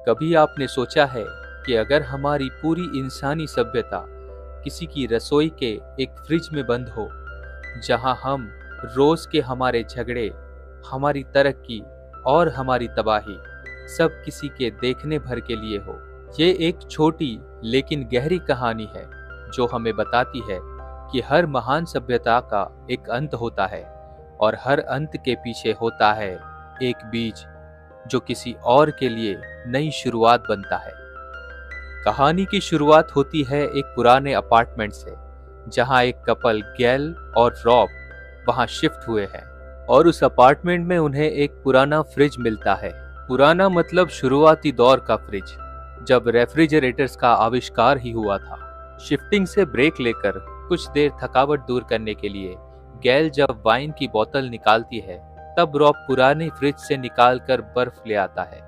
कभी आपने सोचा है कि अगर हमारी पूरी इंसानी सभ्यता किसी की रसोई के एक फ्रिज में बंद हो, जहां हम रोज के हमारे झगड़े, हमारी तरक्की और हमारी तबाही सब किसी के देखने भर के लिए हो। ये एक छोटी लेकिन गहरी कहानी है जो हमें बताती है कि हर महान सभ्यता का एक अंत होता है और हर अंत के पीछे होता है एक बीज जो किसी और के लिए नई शुरुआत बनता है। कहानी की शुरुआत होती है एक पुराने अपार्टमेंट से, जहां एक कपल गैल और रॉब वहां शिफ्ट हुए हैं और उस अपार्टमेंट में उन्हें एक पुराना फ्रिज मिलता है। पुराना मतलब शुरुआती दौर का फ्रिज, जब रेफ्रिजरेटर्स का आविष्कार ही हुआ था। शिफ्टिंग से ब्रेक लेकर कुछ देर थकावट दूर करने के लिए गैल जब वाइन की बोतल निकालती है, तब रॉब पुराने फ्रिज से निकालकर बर्फ ले आता है,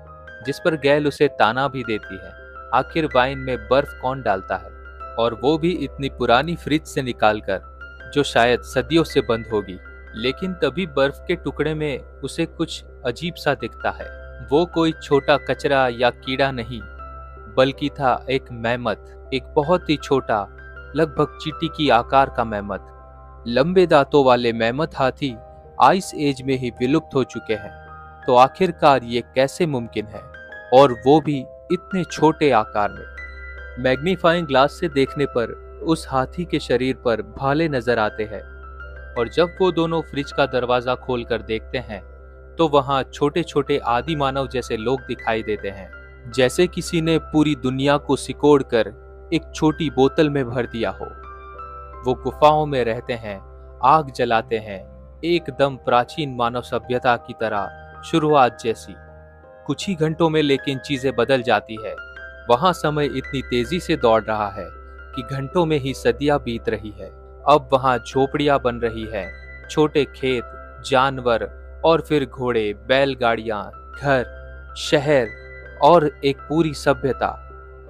जिस पर गैल उसे ताना भी देती है, आखिर वाइन में बर्फ कौन डालता है, और वो भी इतनी पुरानी फ्रिज से निकालकर जो शायद सदियों से बंद होगी। लेकिन तभी बर्फ के टुकड़े में उसे कुछ अजीब सा दिखता है। वो कोई छोटा कचरा या कीड़ा नहीं, बल्कि था एक मेमथ, एक बहुत ही छोटा, लगभग चींटी की आकार का मेमथ। लंबे दांतों वाले मेमथ हाथी आइस एज में ही विलुप्त हो चुके हैं। तो आखिरकार ये कैसे मुमकिन है, और वो भी इतने छोटे आकार में? मैग्नीफाइंग ग्लास से देखने पर उस हाथी के शरीर पर भाले नजर आते हैं, और जब वो दोनों फ्रिज का दरवाजा खोलकर देखते हैं तो वहां छोटे छोटे आदि मानव जैसे लोग दिखाई देते हैं, जैसे किसी ने पूरी दुनिया को सिकोड़कर एक छोटी बोतल में भर दिया हो। वो गुफाओं में रहते हैं, आग जलाते हैं, एकदम प्राचीन मानव सभ्यता की तरह, शुरुआत जैसी। कुछ ही घंटों में लेकिन चीजें बदल जाती है। वहां समय इतनी तेजी से दौड़ रहा है कि घंटों में ही सदियां बीत रही है। अब वहां झोपड़ियां बन रही है, छोटे खेत, जानवर, और फिर घोड़े, बैलगाड़ियां, घर, शहर और एक पूरी सभ्यता,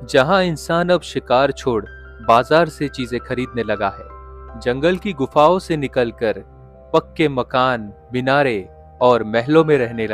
जहां इंसान अब शिकार छोड़ बाजार से चीजें खरीदने लगा है। जंगल की गुफाओं से निकलकर पक्के मकान, मीनारे और महलों में रहने